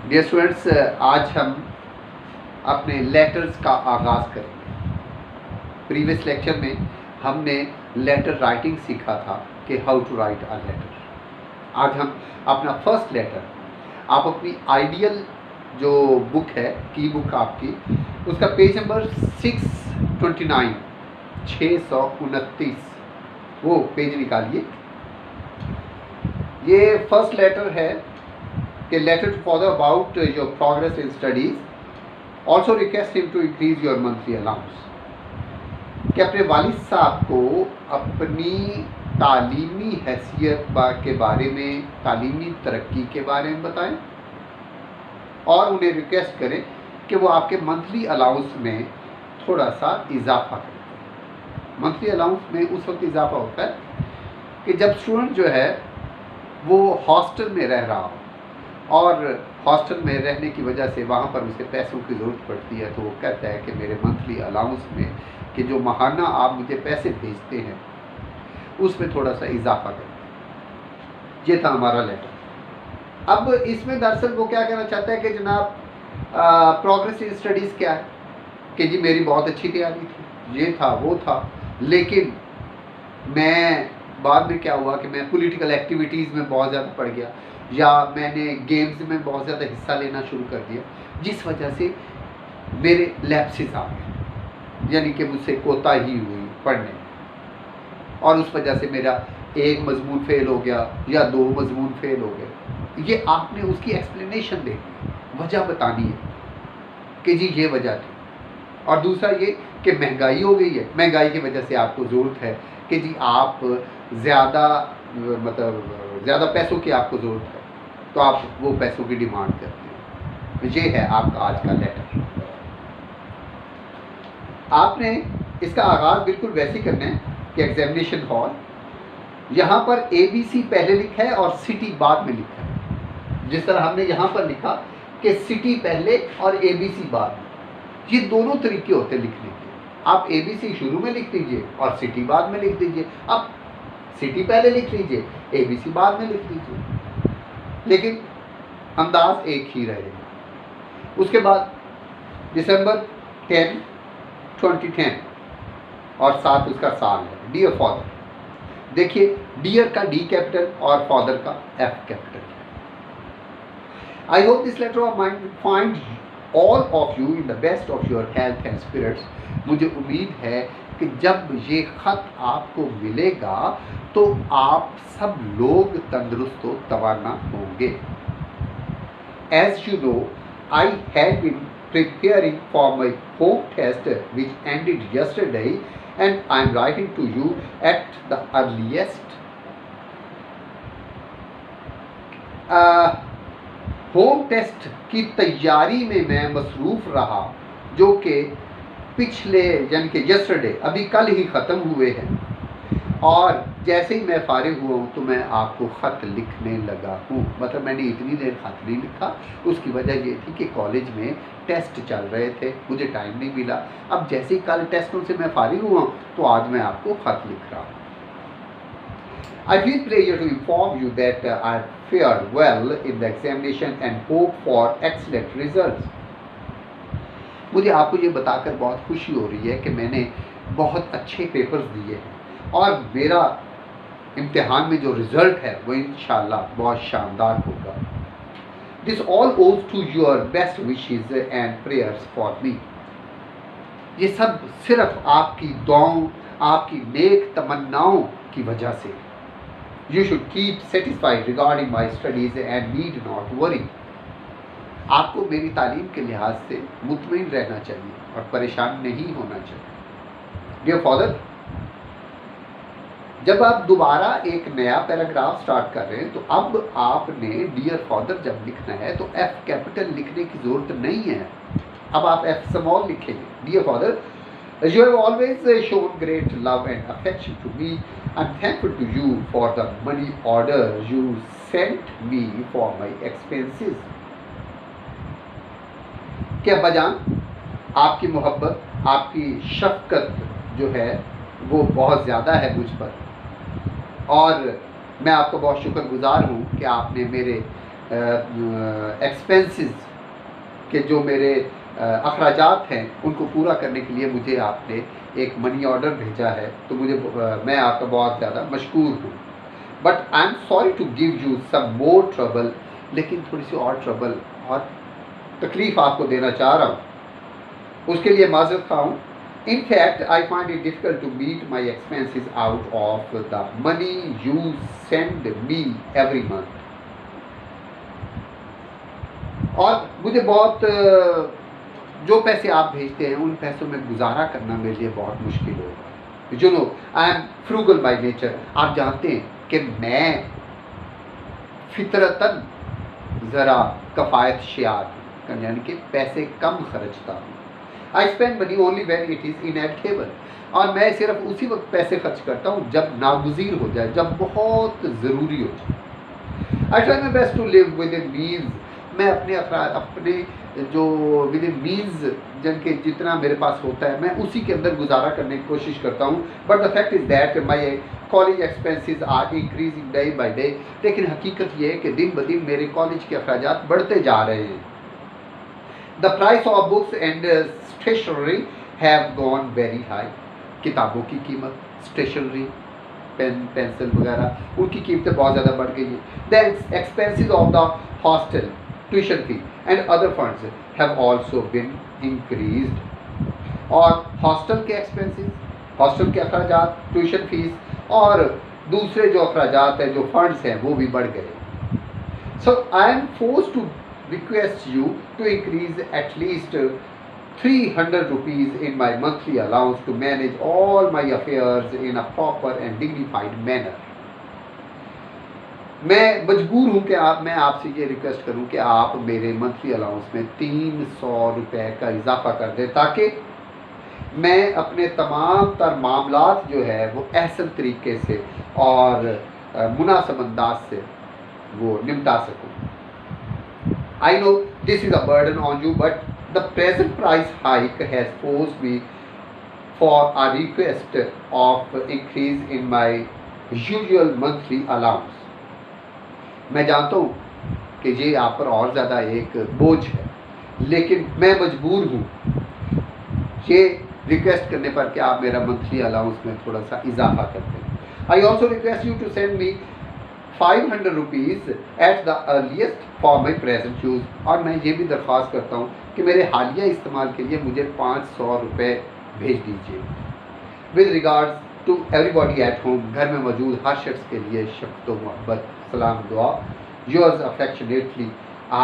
Dear students, آج ہم اپنے لیٹرز کا آغاز کریں گے۔ پریویس لیکچر میں ہم نے لیٹر رائٹنگ سیکھا تھا کہ how to write a letter. آج ہم اپنا فرسٹ لیٹر، آپ اپنی آئیڈیل جو بک ہے، کی بک آپ کی، اس کا پیج نمبر 629 629 وہ پیج نکالیے۔ یہ فرسٹ لیٹر ہے کہ letter to father about your progress in studies, also request him to increase your monthly allowance, کہ اپنے والد صاحب کو اپنی تعلیمی حیثیت کے بارے میں، تعلیمی ترقی کے بارے میں بتائیں، اور انہیں ریکویسٹ کریں کہ وہ آپ کے منتھلی الاؤنس میں تھوڑا سا اضافہ کریں۔ منتھلی الاؤنس میں اس وقت اضافہ ہوتا ہے کہ جب اسٹوڈنٹ جو ہے وہ ہاسٹل میں رہ رہا ہو، اور ہاسٹل میں رہنے کی وجہ سے وہاں پر اسے پیسوں کی ضرورت پڑتی ہے، تو وہ کہتا ہے کہ میرے منتھلی الاؤنس میں، کہ جو ماہانہ آپ مجھے پیسے بھیجتے ہیں، اس میں تھوڑا سا اضافہ کریں۔ یہ تھا ہمارا لیٹر۔ اب اس میں دراصل وہ کیا کہنا چاہتا ہے کہ جناب پروگرس ان اسٹڈیز کیا ہے، کہ جی میری بہت اچھی تیاری تھی، یہ تھا وہ تھا، لیکن میں بعد میں کیا ہوا کہ میں پولیٹیکل ایکٹیویٹیز میں بہت زیادہ پڑ گیا، یا میں نے گیمز میں بہت زیادہ حصہ لینا شروع کر دیا، جس وجہ سے میرے لیپسز آ گئے، یعنی کہ مجھ سے کوتاہی ہوئی پڑھنے میں، اور اس وجہ سے میرا ایک مضمون فیل ہو گیا یا 2 مضمون فیل ہو گئے۔ یہ آپ نے اس کی ایکسپلینیشن دینی، وجہ بتانی ہے کہ جی یہ وجہ تھی۔ اور دوسرا یہ کہ مہنگائی ہو گئی ہے، مہنگائی کی وجہ سے آپ کو ضرورت ہے کہ جی آپ زیادہ پیسوں کی آپ کو ضرورت ہے، تو آپ وہ پیسوں کی ڈیمانڈ کرتے ہیں۔ یہ ہے آپ کا آج کا لیٹر۔ آپ نے اس کا آغاز بالکل ویسے کرنا ہے کہ ایگزامینیشن ہال، یہاں پر ABC پہلے لکھا ہے اور سٹی بعد میں لکھا ہے، جس طرح ہم نے یہاں پر لکھا کہ سٹی پہلے اور ABC بعد میں۔ یہ دونوں طریقے ہوتے ہیں لکھنے کے۔ آپ ABC شروع میں لکھ دیجئے اور سٹی بعد میں لکھ دیجئے، اب سٹی پہلے لکھ لیجئے، ABC بعد میں لکھ دیجئے، لیکن انداز ایک ہی رہے گا۔ اس کے بعد دسمبر 10 2010 اور ساتھ اس کا سال ہے، ڈیئر فادر۔ دیکھیے ڈیئر کا ڈی کیپٹل اور فادر کا F capital. I hope this letter of mine will find all of you in the best of your health and spirits۔ مجھے امید ہے کہ جب یہ خط آپ کو ملے گا تو آپ سب لوگ تندرست و توانا ہوں گے۔ As you know, I had been preparing for my home test which ended yesterday, and I am writing to you at the earliest۔ Home test کی تیاری میں میں مصروف رہا، جو کہ پچھلے یعنی کہ یسٹرڈے، ابھی کل ہی ختم ہوئے ہیں، اور جیسے ہی میں فارغ ہوا ہوں تو میں آپ کو خط لکھنے لگا ہوں۔ مطلب میں نے اتنی دیر خط نہیں لکھا، اس کی وجہ یہ تھی کہ کالج میں ٹیسٹ چل رہے تھے، مجھے ٹائم نہیں ملا۔ اب جیسے ہی کل ٹیسٹوں سے میں فارغ ہوا ہوں تو آج میں آپ کو خط لکھ رہا ہوں۔ I feel pleasure to inform you that I fared well in the examination and hope for excellent results۔ مجھے آپ کو یہ بتا کر بہت خوشی ہو رہی ہے کہ میں نے بہت اچھے پیپرز دیے ہیں، اور میرا امتحان میں جو رزلٹ ہے وہ انشاءاللہ بہت شاندار ہوگا۔ This all owes to your best wishes and prayers for me۔ یہ سب صرف آپ کی دعاؤں، آپ کی نیک تمناؤں کی وجہ سے۔ You should keep satisfied regarding my studies and need not worry۔ آپ کو میری تعلیم کے لحاظ سے مطمئن رہنا چاہیے اور پریشان نہیں ہونا چاہیے۔ ڈیئر فادر، جب آپ دوبارہ ایک نیا پیراگراف سٹارٹ کر رہے ہیں تو اب آپ نے ڈیئر فادر جب لکھنا ہے تو ایف کیپٹل لکھنے کی ضرورت نہیں ہے، اب آپ ایف اسمال لکھیں گے۔ Dear father, you have always shown great love and affection to me۔ I'm thankful to you for the money order you sent me for my expenses۔ کہ ابا جان، آپ کی محبت، آپ کی شفقت جو ہے وہ بہت زیادہ ہے مجھ پر، اور میں آپ کا بہت شکر گزار ہوں کہ آپ نے میرے ایکسپینسز کہ جو میرے اخراجات ہیں ان کو پورا کرنے کے لیے مجھے آپ نے ایک منی آرڈر بھیجا ہے، تو میں آپ کا بہت زیادہ مشکور ہوں. But I am sorry to give you some more trouble, لیکن تھوڑی سی اور ٹربل اور تکلیف آپ کو دینا چاہ رہا ہوں، اس کے لیے معذرت خواہ ہوں. In fact, I find it difficult to meet my expenses out of the money you send me every month. اور مجھے بہت جو پیسے آپ بھیجتے ہیں ان پیسوں میں گزارا کرنا میرے لیے بہت مشکل ہوگا. You know, I am frugal by nature. آپ جانتے ہیں کہ میں فطرتاً ذرا کفایت شیار ہوں، یعنی کہ پیسے کم خرچتا ہوں. I spend money only when it is inevitable. اور میں صرف اسی وقت پیسے خرچ کرتا ہوں جب ناگزیر ہو جائے، جب بہت ضروری ہو جائے. I try my best to live within means. میں اپنے جو within means جن کے جتنا میرے پاس ہوتا ہے میں اسی کے اندر گزارا کرنے کی کوشش کرتا ہوں. But the fact is that my college expenses are increasing day by day. لیکن حقیقت یہ ہے کہ دن بدن میرے کالج کے اخراجات بڑھتے جا رہے ہیں. The price of books and stationery have gone very high. کتابوں کی قیمت، اسٹیشنری، پین پینسل وغیرہ، ان کی قیمتیں بہت زیادہ بڑھ گئی ہیں. The expenses of the hostel, tuition fee and other funds have also been increased. اور ہاسٹل کے ایکسپینسز، ہاسٹل کے اخراجات، ٹیوشن فیس اور دوسرے جو اخراجات ہیں، جو فنڈز ہیں، وہ بھی بڑھ گئے. So I am forced to request you to increase at least 300 rupees in my monthly allowance to manage all my affairs in a proper and dignified manner. میں مجبور ہوں کہ میں آپ سے یہ ریکویسٹ کروں کہ آپ میرے منتھلی الاؤنس میں 300 روپے کا اضافہ کر دیں تاکہ میں اپنے تمام تر معاملات جو ہے وہ احسن طریقے سے اور مناسب انداز سے وہ نمٹا سکوں. I know this is a burden on you, but the present price hike has forced me for a request of increase in my usual monthly allowance. میں جانتا ہوں کہ یہ آپ پر اور زیادہ ایک بوجھ ہے، لیکن میں مجبور ہوں یہ ریکویسٹ کرنے پر کہ آپ میرا منتھلی الاؤنس میں تھوڑا سا اضافہ کر دیں. I also request you to send me 500 rupees at the earliest for my present use. اور میں یہ بھی درخواست کرتا ہوں کہ میرے حالیہ استعمال کے لیے مجھے 500 روپے بھیج دیجیے. With regards to everybody at home. گھر میں موجود ہر شخص کے لیے شفقت و محبت، سلام دعا. Yours affectionately.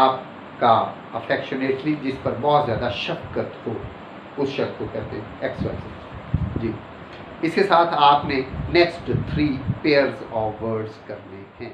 آپ کا affectionately جس پر بہت زیادہ شفقت ہو اس شخص کو کہتے ہیں XYZ. جی اس کے ساتھ آپ نے نیکسٹ 3 pairs of words کرنے ہیں.